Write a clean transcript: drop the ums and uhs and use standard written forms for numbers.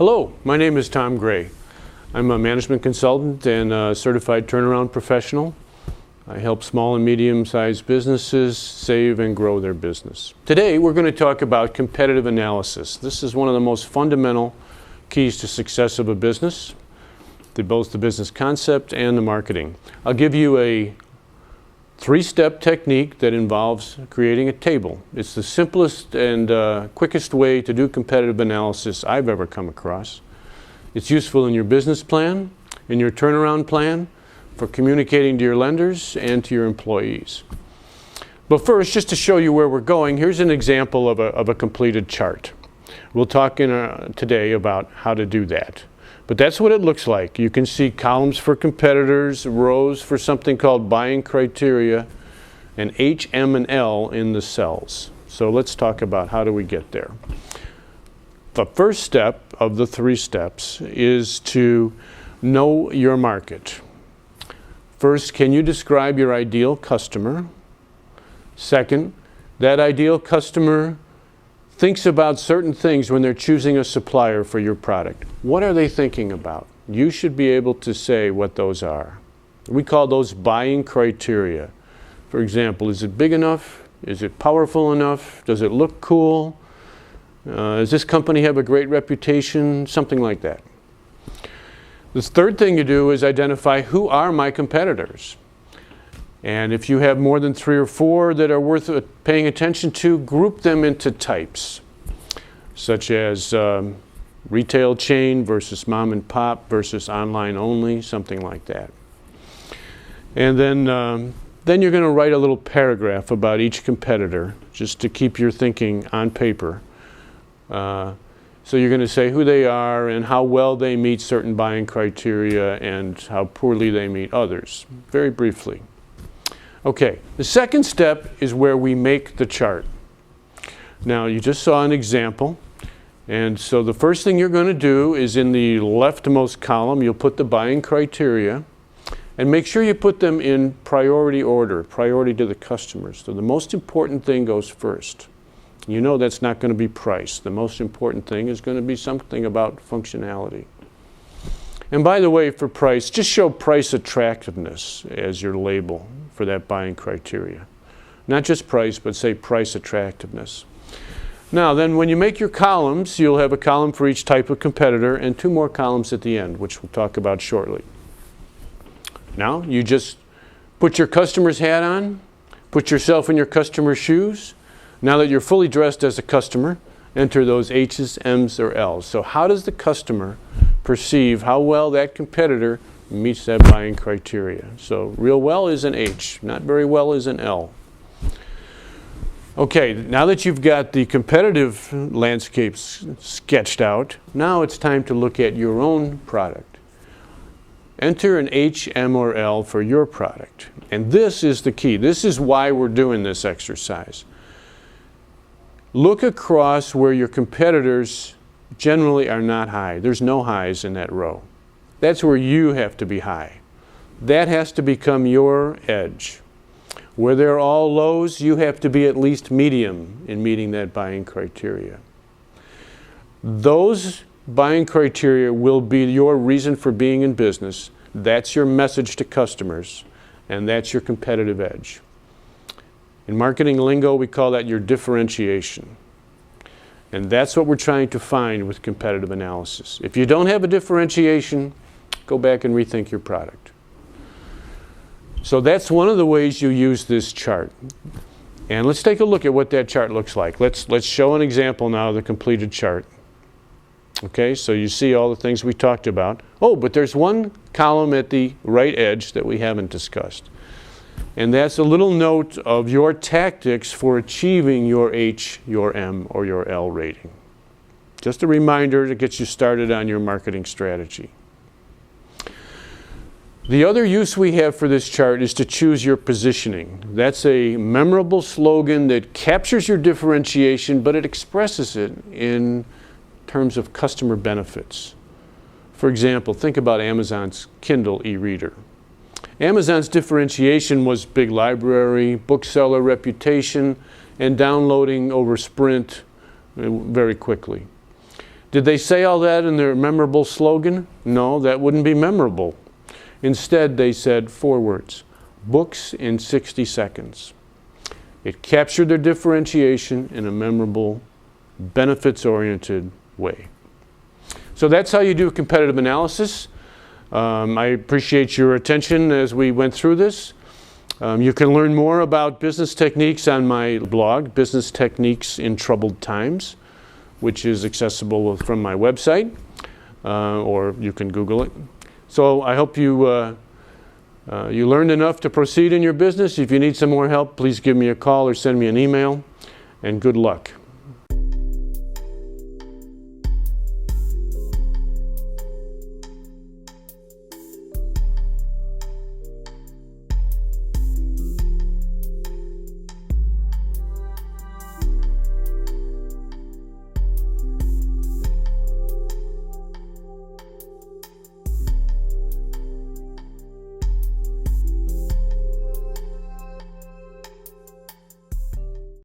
Hello, my name is Tom Gray. I'm a management consultant and a certified turnaround professional. I help small and medium-sized businesses save and grow their business. Today we're going to talk about competitive analysis. This is one of the most fundamental keys to success of a business, both the business concept and the marketing. I'll give you a three-step technique that involves creating a table. It's the simplest and quickest way to do competitive analysis I've ever come across. It's useful in your business plan, in your turnaround plan, for communicating to your lenders and to your employees. But first, just to show you where we're going, here's an example of a completed chart. We'll talk today about how to do that. But that's what it looks like. You can see columns for competitors, rows for something called buying criteria, and H, M, and L in the cells. So let's talk about how do we get there. The first step of the three steps is to know your market. First, can you describe your ideal customer? Second, that ideal customer thinks about certain things when they're choosing a supplier for your product. What are they thinking about? You should be able to say what those are. We call those buying criteria. For example, is it big enough? Is it powerful enough? Does it look cool? Does this company have a great reputation? Something like that. The third thing you do is identify who are my competitors. And if you have more than 3 or 4 that are worth paying attention to, group them into types, such as retail chain versus mom and pop versus online only, something like that. And then you're going to write a little paragraph about each competitor, just to keep your thinking on paper. So you're going to say who they are and how well they meet certain buying criteria and how poorly they meet others, very briefly. Okay, the second step is where we make the chart. Now, you just saw an example. And so the first thing you're going to do is in the leftmost column, you'll put the buying criteria. And make sure you put them in priority order, priority to the customers. So the most important thing goes first. You know that's not going to be price. The most important thing is going to be something about functionality. And by the way, for price, just show price attractiveness as your label for that buying criteria. Not just price, but say price attractiveness. Now then, when you make your columns, you'll have a column for each type of competitor and 2 more columns at the end, which we'll talk about shortly. Now, you just put your customer's hat on, put yourself in your customer's shoes. Now that you're fully dressed as a customer, enter those H's, M's, or L's. So how does the customer perceive how well that competitor meets that buying criteria? So real well is an H, not very well is an L. Okay, now that you've got the competitive landscapes sketched out, now it's time to look at your own product. Enter an H, M, or L for your product. And this is the key. This is why we're doing this exercise. Look across where your competitors generally are not high. There's no highs in that row. That's where you have to be high. That has to become your edge. Where they're all lows, you have to be at least medium in meeting that buying criteria. Those buying criteria will be your reason for being in business. That's your message to customers, and that's your competitive edge. In marketing lingo, we call that your differentiation. And that's what we're trying to find with competitive analysis. If you don't have a differentiation, go back and rethink your product. So that's one of the ways you use this chart. And let's take a look at what that chart looks like. Let's show an example now of the completed chart. Okay, so you see all the things we talked about. Oh, but there's one column at the right edge that we haven't discussed. And that's a little note of your tactics for achieving your H, your M, or your L rating. Just a reminder to get you started on your marketing strategy. The other use we have for this chart is to choose your positioning. That's a memorable slogan that captures your differentiation, but it expresses it in terms of customer benefits. For example, think about Amazon's Kindle e-reader. Amazon's differentiation was big library, bookseller reputation, and downloading over Sprint very quickly. Did they say all that in their memorable slogan? No, that wouldn't be memorable. Instead, they said 4 words: books in 60 seconds. It captured their differentiation in a memorable, benefits-oriented way. So that's how you do competitive analysis. I appreciate your attention as we went through this. You can learn more about business techniques on my blog, Business Techniques in Troubled Times, which is accessible from my website, or you can Google it. So I hope you learned enough to proceed in your business. If you need some more help, please give me a call or send me an email, and good luck.